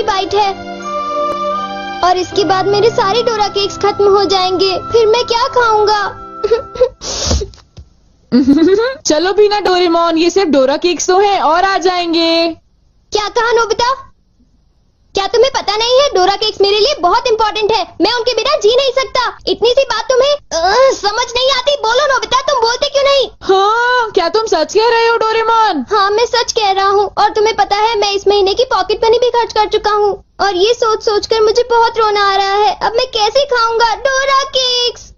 आखिरी बाइट है और इसके बाद मेरे सारे डोरा केक्स खत्म हो जाएंगे। फिर मैं क्या खाऊंगा? चलो भी ना डोरेमोन, ये सिर्फ डोरा केक्स तो हैं और आ जाएंगे। क्या कहा नोबिता? क्या तुम्हें पता नहीं है डोरा केक्स मेरे लिए बहुत इम्पोर्टेंट है। मैं उनके बिना जी नहीं सकता। इतनी सी बात तुम्हें समझ नहीं आती? बोलो नोबिता, तुम बोलते क्यों नहीं? हाँ, क्या तुम सच कह रहे हो डोरेमोन? हाँ, मैं सच कह रहा हूँ। और तुम्हें पता है मैं इस महीने की पॉकेट मनी भी खर्च कर चुका हूँ और ये सोच सोच कर मुझे बहुत रोना आ रहा है। अब मैं कैसे खाऊंगा डोरा केक्स?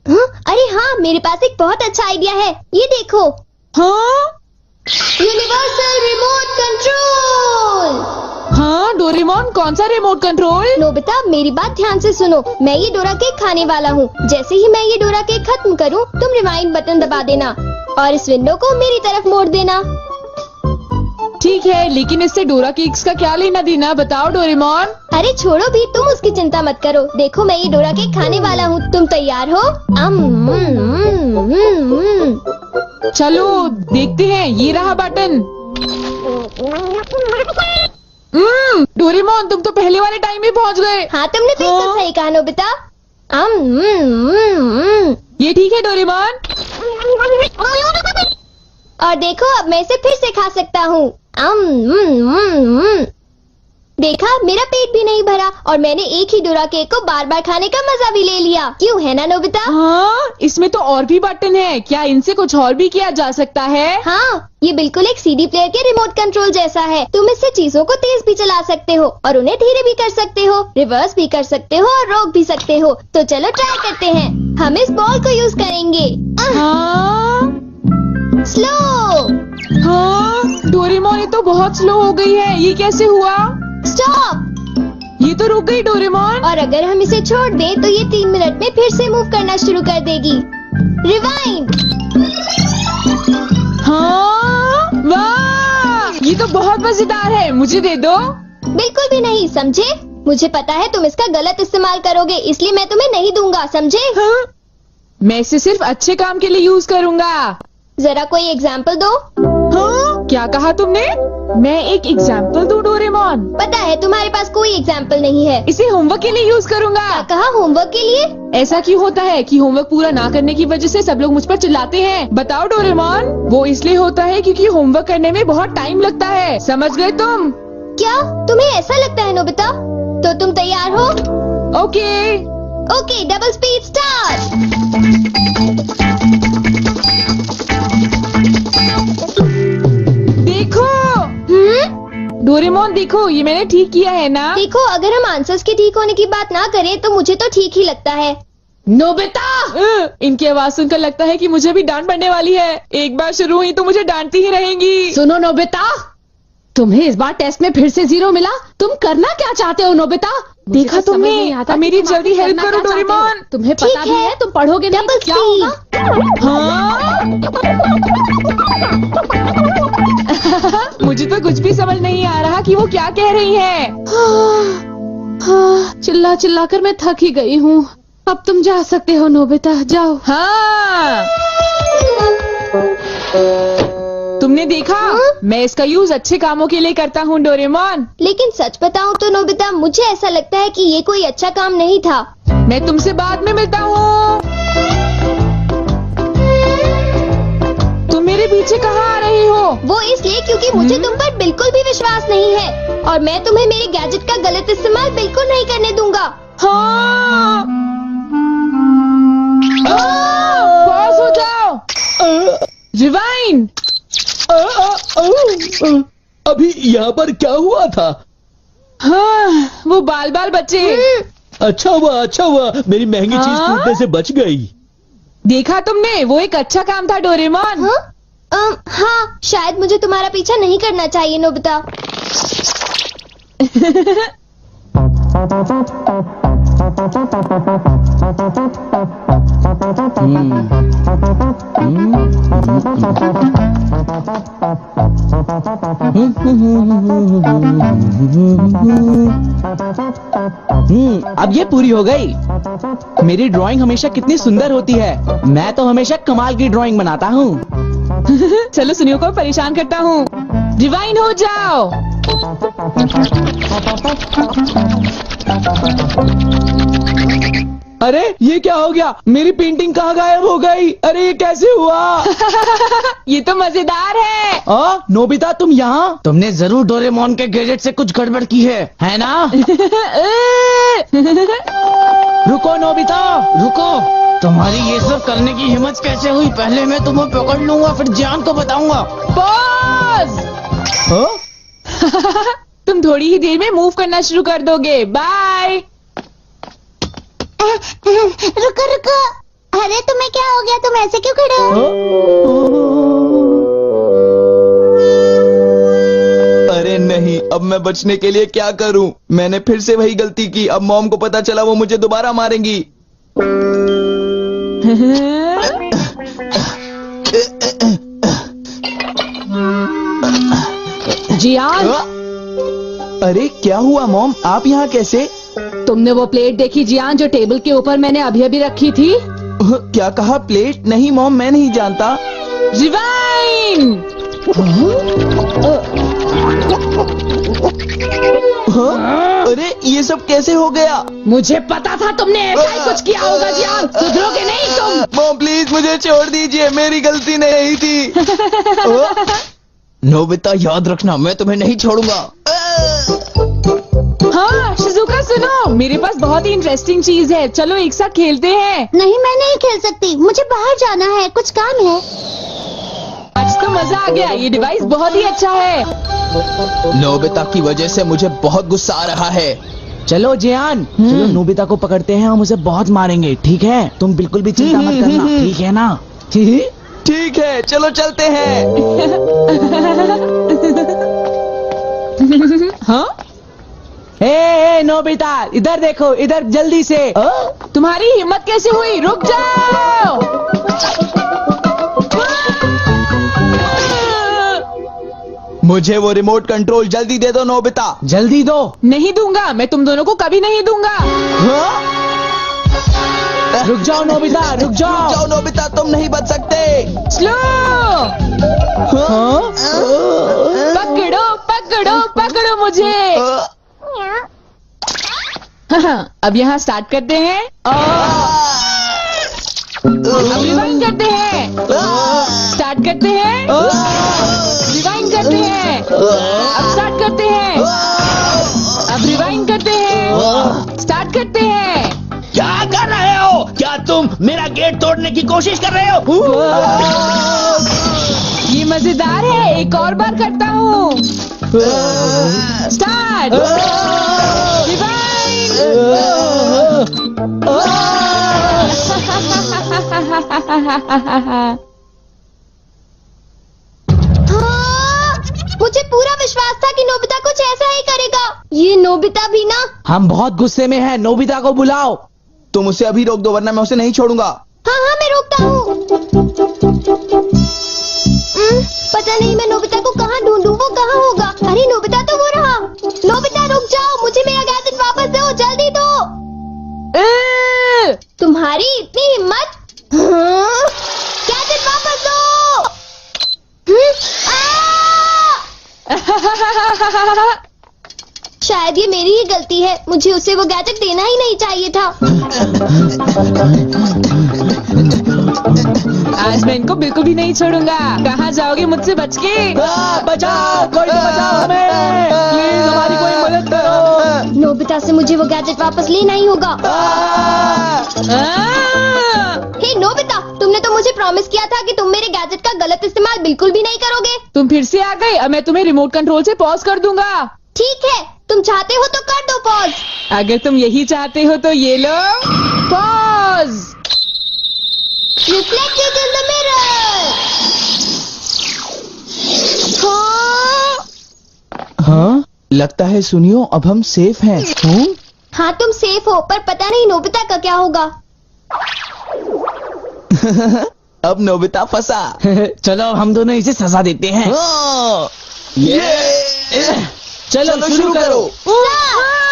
हाँ? अरे हाँ, मेरे पास एक बहुत अच्छा आइडिया है। ये देखो। हाँ? Universal remote control. हाँ डोरेमोन, कौन सा रिमोट कंट्रोल? नोबिता, मेरी बात ध्यान से सुनो। मैं ये डोरा केक खाने वाला हूँ। जैसे ही मैं ये डोरा केक खत्म करूँ, तुम रिवाइंड बटन दबा देना और इस विंडो को मेरी तरफ मोड़ देना। ठीक है, लेकिन इससे डोरा केक्स का क्या लेना देना, बताओ डोरेमोन। अरे छोड़ो भी, तुम उसकी चिंता मत करो। देखो मैं ये डोरा केक खाने वाला हूँ। तुम तैयार हो? चलो देखते हैं, ये रहा बटन। डोरेमोन, तुम तो पहले वाले टाइम में पहुँच गए। हाँ, तुमने बिल्कुल सही कहा नोबिता। ये ठीक है डोरेमोन। और देखो अब मैं इसे फिर से खा सकता हूँ। देखा, मेरा पेट भी नहीं भरा और मैंने एक ही डोरा केक को बार बार खाने का मजा भी ले लिया। क्यों, है ना नोबिता? हाँ, इसमें तो और भी बटन है। क्या इनसे कुछ और भी किया जा सकता है? हाँ, ये बिल्कुल एक सीडी प्लेयर के रिमोट कंट्रोल जैसा है। तुम इससे चीजों को तेज भी चला सकते हो और उन्हें धीरे भी कर सकते हो, रिवर्स भी कर सकते हो और रोक भी सकते हो। तो चलो ट्राई करते हैं। हम इस बॉल को यूज करेंगे। स्लो। हाँ डोरेमोन, ये तो बहुत स्लो हो गई है। ये कैसे हुआ? स्टॉप। ये तो रुक गई डोरेमोन। और अगर हम इसे छोड़ दें तो ये 3 मिनट में फिर से मूव करना शुरू कर देगी। रिवाइंड। हाँ, वाह, ये तो बहुत मजेदार है। मुझे दे दो। बिल्कुल भी नहीं, समझे? मुझे पता है तुम इसका गलत इस्तेमाल करोगे, इसलिए मैं तुम्हें नहीं दूंगा, समझे? हाँ? मैं इसे सिर्फ अच्छे काम के लिए यूज करूँगा। जरा कोई एग्जाम्पल दो। हाँ? क्या कहा तुमने? मैं एक एग्जाम्पल दूं डोरेमोन? पता है तुम्हारे पास कोई एग्जाम्पल नहीं है। इसे होमवर्क के लिए यूज करूँगा। क्या कहा, होमवर्क के लिए? ऐसा क्यों होता है कि होमवर्क पूरा ना करने की वजह से सब लोग मुझ पर चिल्लाते हैं? बताओ डोरेमोन। वो इसलिए होता है क्योंकि होमवर्क करने में बहुत टाइम लगता है। समझ गए तुम? क्या तुम्हें ऐसा लगता है नोबिता? तो तुम तैयार हो? Okay. Okay, double speed start. देखो। डोरेमोन देखो, ये मैंने ठीक किया है ना? देखो, अगर हम आंसर्स के ठीक होने की बात ना करें तो मुझे तो ठीक ही लगता है। नोबिता, इनकी आवाज सुनकर लगता है कि मुझे भी डांट पड़ने वाली है। एक बार शुरू हुई तो मुझे डांटती ही रहेंगी। सुनो नोबिता, तुम्हें इस बार टेस्ट में फिर से 0 मिला। तुम करना क्या चाहते हो नोबिता? देखा तुमने? मेरी जल्दी हेल्प करो डोरेमोन। तुम्हें पता भी है तुम पढ़ोगे नहीं तो क्या होगा? हाँ? मुझे तो कुछ भी समझ नहीं आ रहा कि वो क्या कह रही है। चिल्ला चिल्ला कर मैं थक ही गई हूँ। अब तुम जा सकते हो नोबिता, जाओ। हाँ, तुमने देखा? मैं इसका यूज अच्छे कामों के लिए करता हूँ डोरेमोन। लेकिन सच बताऊँ तो नोबिता, मुझे ऐसा लगता है कि ये कोई अच्छा काम नहीं था। मैं तुमसे बाद में मिलता हूँ। तुम मेरे पीछे कहाँ आ रही हो? वो इसलिए क्योंकि मुझे तुम पर बिल्कुल भी विश्वास नहीं है और मैं तुम्हें मेरे गैजेट का गलत इस्तेमाल बिल्कुल नहीं करने दूंगा। हाँ। पास हो जाओ। रिवाइंड। अभी यहाँ पर क्या हुआ था? हाँ, वो बाल बाल बच्चे। अच्छा हुआ, मेरी महंगी चीज टूटने से बच गई। देखा तुमने? वो एक अच्छा काम था डोरेमोन। हाँ, शायद मुझे तुम्हारा पीछा नहीं करना चाहिए नोबिता। अब ये पूरी हो गई। मेरी ड्राइंग हमेशा कितनी सुंदर होती है। मैं तो हमेशा कमाल की ड्राइंग बनाता हूँ। चलो सुनियो को परेशान करता हूँ। रिवाइंड हो जाओ। अरे ये क्या हो गया? मेरी पेंटिंग कहाँ गायब हो गई? अरे ये कैसे हुआ? ये तो मजेदार है। नोबिता तुम यहाँ? तुमने जरूर डोरेमोन के गैजेट से कुछ गड़बड़ की है ना? रुको नोबिता, रुको। तुम्हारी ये सब करने की हिम्मत कैसे हुई? पहले मैं तुम्हें पकड़ लूंगा, फिर जान को बताऊंगा। पॉज। तुम थोड़ी ही देर में मूव करना शुरू कर दोगे। बाय। रुको रुको, अरे तुम्हें क्या हो गया? तुम ऐसे क्यों खड़े हो? अरे नहीं, अब मैं बचने के लिए क्या करूं? मैंने फिर से वही गलती की। अब मॉम को पता चला, वो मुझे दोबारा मारेंगी। जियान, अरे क्या हुआ मॉम? आप यहाँ कैसे? तुमने वो प्लेट देखी जियान जो टेबल के ऊपर मैंने अभी अभी रखी थी? क्या कहा? प्लेट? नहीं मॉम, मैं नहीं जानता। रिवाइंड। अरे ये सब कैसे हो गया? मुझे पता था तुमने ऐसा ही कुछ किया होगा जियान। सुधरोगे नहीं तुम। मॉम प्लीज मुझे छोड़ दीजिए, मेरी गलती नहीं थी। नोबिता याद रखना, मैं तुम्हें नहीं छोड़ूंगा। हाँ शिजुका सुनो, मेरे पास बहुत ही इंटरेस्टिंग चीज है। चलो एक साथ खेलते हैं। नहीं, मैं नहीं खेल सकती, मुझे बाहर जाना है, कुछ काम है। आज तो मजा आ गया, ये डिवाइस बहुत ही अच्छा है। नोबिता की वजह से मुझे बहुत गुस्सा आ रहा है। चलो जियान, चलो नोबिता को पकड़ते हैं, हम उसे बहुत मारेंगे। ठीक है? तुम बिल्कुल भी चिंता मत करना, ठीक है ना? ठीक है, चलो चलते हैं। हाँ? ए नोबिता, इधर देखो, इधर जल्दी से। तुम्हारी हिम्मत कैसे हुई? रुक जाओ। मुझे वो रिमोट कंट्रोल जल्दी दे दो नोबिता। जल्दी दो। नहीं दूंगा, मैं तुम दोनों को कभी नहीं दूंगा। रुक जाओ नोबिता, रुक जाओ। जाओ नोबिता, तुम नहीं बच सकते। स्लो। पकड़ो पकड़ो पकड़ो मुझे। हाँ, अब यहाँ स्टार्ट करते हैं। अब रिवाइंड करते हैं। स्टार्ट करते हैं। रिवाइंड करते हैं। अब स्टार्ट करते हैं। अब रिवाइंड करते हैं। स्टार्ट करते हैं। क्या कर रहे हो? क्या तुम मेरा गेट तोड़ने की कोशिश कर रहे हो? ये मजेदार है, एक और बार करता हूँ। स्टार्ट। रिवाइंड। मुझे पूरा विश्वास था कि नोबिता कुछ ऐसा ही करेगा। ये नोबिता भी ना। हम बहुत गुस्से में हैं, नोबिता को बुलाओ। तुम उसे अभी रोक दो, वरना मैं उसे नहीं छोड़ूंगा। हाँ हाँ, मैं रोकता हूँ। पता नहीं मैं नोबिता को कहाँ ढूंढूं, वो कहाँ होगा? अरे नोबिता तो वो रहा। नोबिता रुक जाओ, मुझे मेरा गैजेट वापस दो, जल्दी दो। तुम्हारी इतनी हिम्मत? गैजेट वापस दो। शायद ये मेरी ही गलती है, मुझे उसे वो गैजेट देना ही नहीं चाहिए था। आज मैं इनको बिल्कुल भी नहीं छोड़ूंगा। कहाँ जाओगे मुझसे बच के? बचाओ, कोई तो बचाओ हमें, प्लीज हमारी कोई मदद करो। नोबिता से मुझे वो गैजेट वापस लेना ही होगा। हे नोबिता, तुमने तो मुझे प्रॉमिस किया था कि तुम मेरे गैजेट का गलत इस्तेमाल बिल्कुल भी नहीं करोगे। तुम फिर से आ गए। अब मैं तुम्हें रिमोट कंट्रोल से पॉज कर दूंगा। ठीक है, तुम चाहते हो तो कर दो पॉज। अगर तुम यही चाहते हो तो ये लो pause. Reflected in the mirror. हाँ, लगता है सुनियो, अब हम सेफ हैं। हाँ तुम सेफ हो, पर पता नहीं नोबिता का क्या होगा। अब नोबिता फंसा। चलो हम दोनों इसे सजा देते हैं। ये चलो शुरू करो। स्टार्ट।